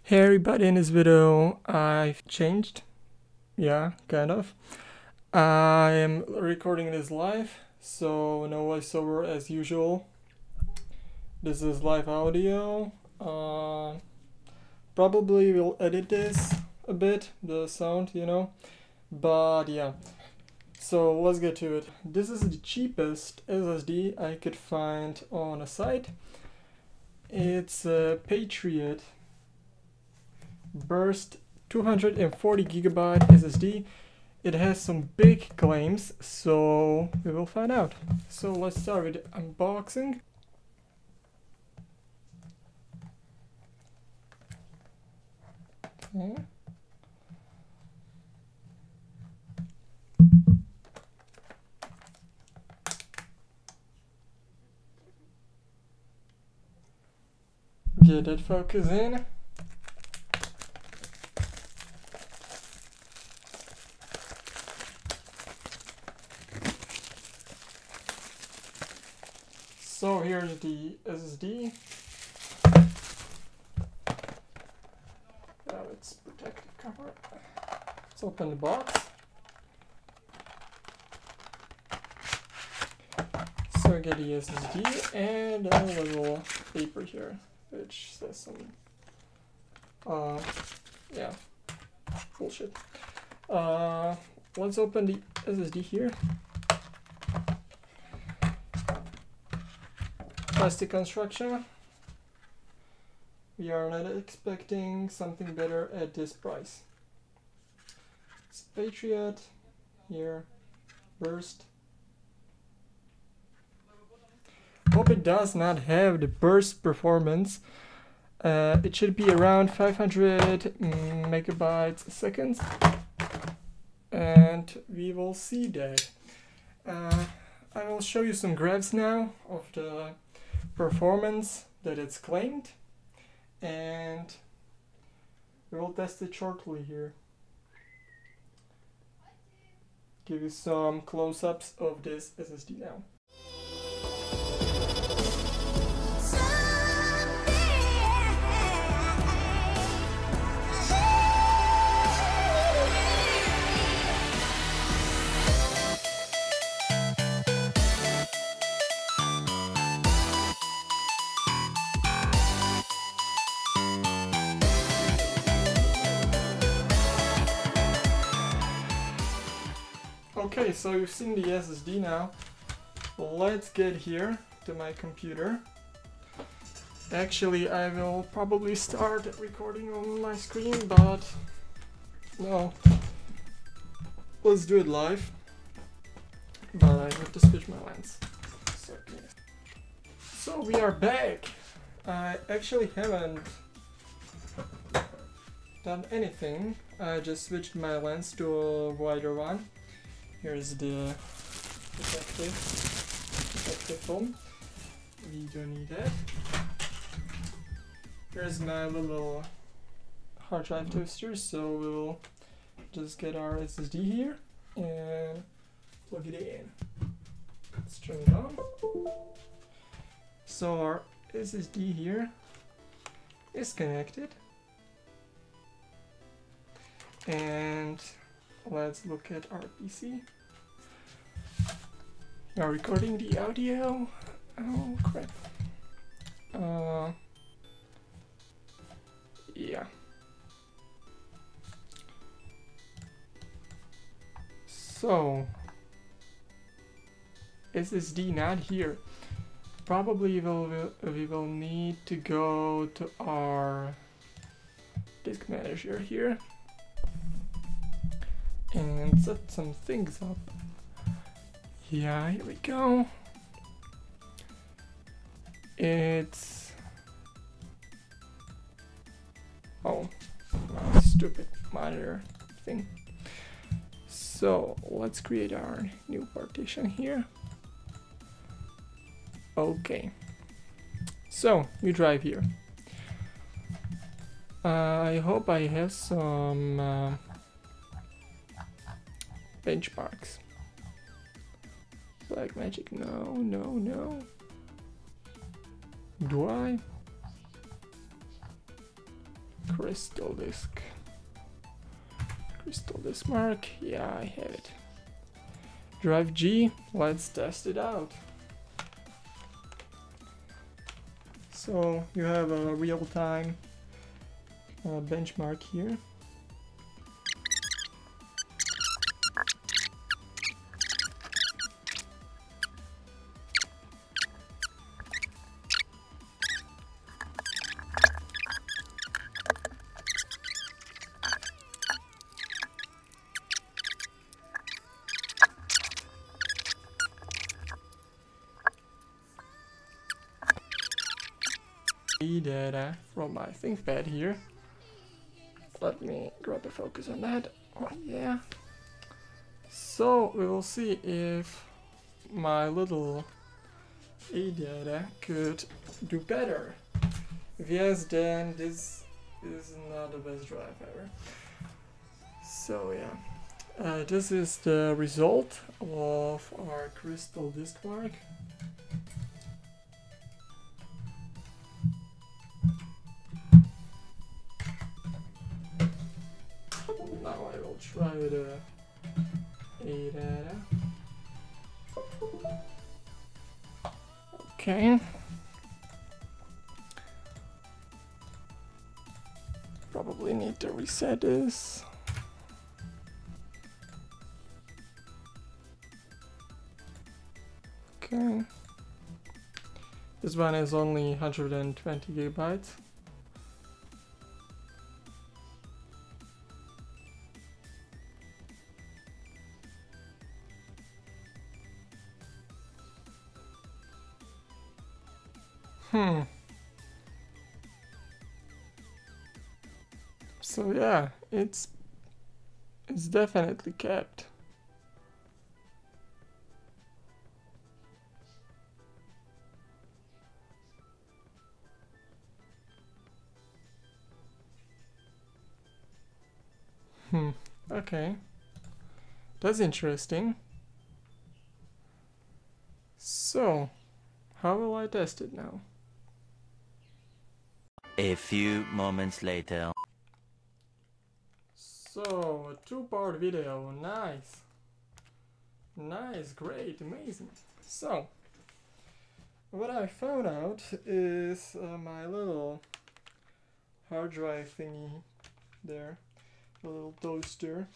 Hey everybody, in this video I've changed. Yeah, kind of. I am recording this live, so no voiceover as usual. This is live audio. Probably will edit this a bit, the sound, but yeah. So let's get to it. This is the cheapest SSD I could find on a site. It's a Patriot Burst 240 gigabyte SSD. It has some big claims, so we will find out. So let's start with unboxing. Okay. Get that focus in. So here's the SSD. Now it's protected cover. Let's open the box. So I get the SSD and a little paper here, which says some, yeah, bullshit. Let's open the SSD here. Plastic construction. We are not expecting something better at this price. It's Patriot here, Burst. Hope it does not have the burst performance. It should be around 500 megabytes a second, and we will see that. I will show you some graphs now of the performance that it's claimed, and we will test it shortly here. Give you some close-ups of this SSD now. Okay, so you've seen the SSD now. Let's get here to my computer. Actually, I will probably start recording on my screen, but no. Let's do it live. But I have to switch my lens. So we are back. I actually haven't done anything. I just switched my lens to a wider one. Here's the protective film. We don't need that. Here's my little hard drive toaster, so we'll just get our SSD here and plug it in. Let's turn it on. So our SSD here is connected. And let's look at our PC. We are recording the audio. Oh crap. Yeah. So SSD not here. Probably we will need to go to our disk manager here and set some things up. Yeah, here we go. It's... oh, stupid monitor thing. So let's create our new partition here. Okay. So, new drive here. I hope I have some benchmarks. Black magic, no. Do I? crystal disk. Crystal disk mark, yeah, I have it. Drive G, let's test it out. So you have a real-time benchmark here. Data from my ThinkPad here. Let me grab the focus on that. Oh yeah. So we will see if my little data could do better. If yes, then this is not the best drive ever. So yeah, this is the result of our crystal disk mark. Now I will try the data. Okay. Probably need to reset this. Okay. This one is only 120 gigabytes. So yeah, it's definitely kept. Okay. That's interesting. So, how will I test it now? A few moments later. So, a two-part video, nice. Nice, great, amazing. So, what I found out is my little hard drive thingy there, a little toaster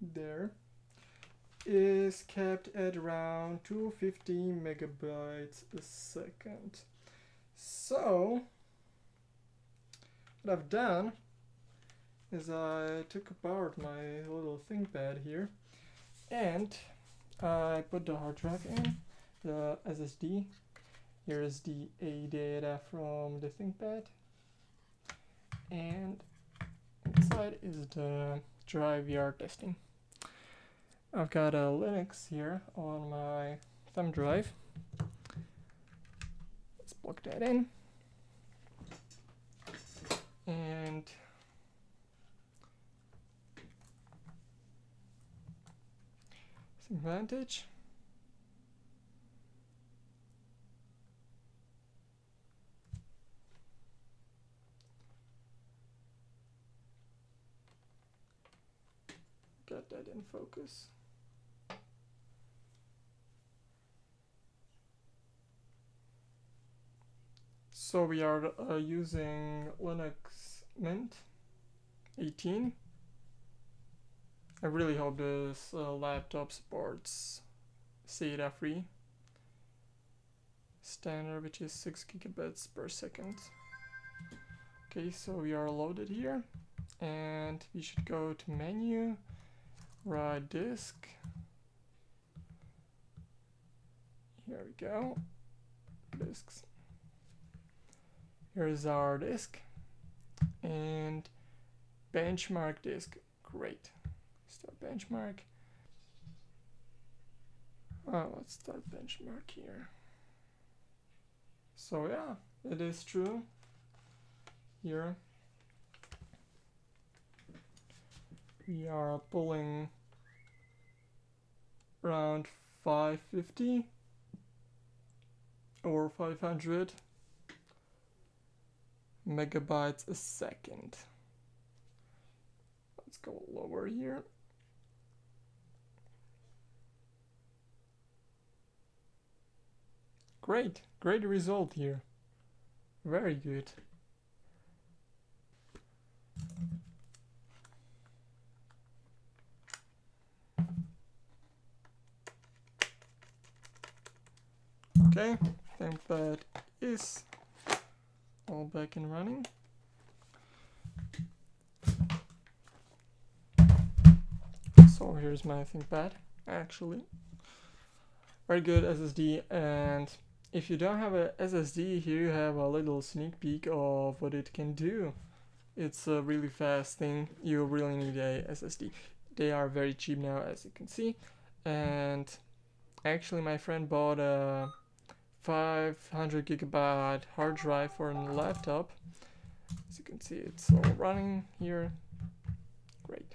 there, is kept at around 250 megabytes a second. So, what I've done is I took apart my little ThinkPad here and I put the hard drive in, the SSD. Here is the A data from the ThinkPad, and inside is the drive we are testing. I've got a Linux here on my thumb drive. Let's plug that in. And advantage. Get that in focus. So we are using Linux Mint 18. I really hope this laptop supports SATA free standard, which is 6 gigabits per second. Okay, so we are loaded here, and we should go to menu, write disk. Here we go, disks. Here's our disk, and benchmark disk, great. Start benchmark. Oh, let's start benchmark here. So yeah, it is true. Here we are pulling around 550 or 500 megabytes a second. Let's go lower here. Great result here. Very good. Okay, I think that is all back and running. So here's my ThinkPad, actually. Very good SSD, and if you don't have a SSD, here you have a little sneak peek of what it can do. It's a really fast thing. You really need a SSD. They are very cheap now, as you can see, and actually my friend bought a 500 gigabyte hard drive for a laptop. As you can see, it's all running here. Great.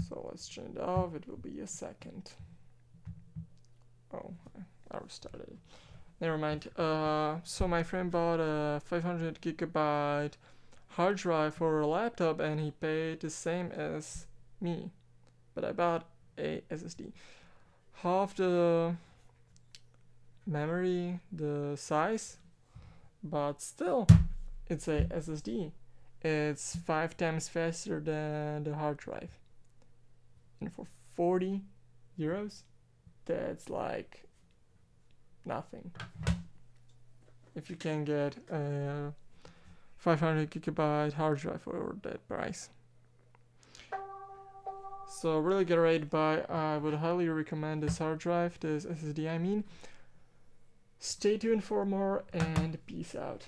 So let's turn it off. It will be a second. Oh, I restarted it. Never mind. So my friend bought a 500 gigabyte hard drive for a laptop, and he paid the same as me, but I bought a SSD. Half the memory, the size, but still, it's a SSD. It's 5 times faster than the hard drive, and for 40 euros, that's like nothing. If you can get a 500 gigabyte hard drive for that price. So really get ready to buy. I would highly recommend this hard drive, this SSD I mean. Stay tuned for more, and peace out.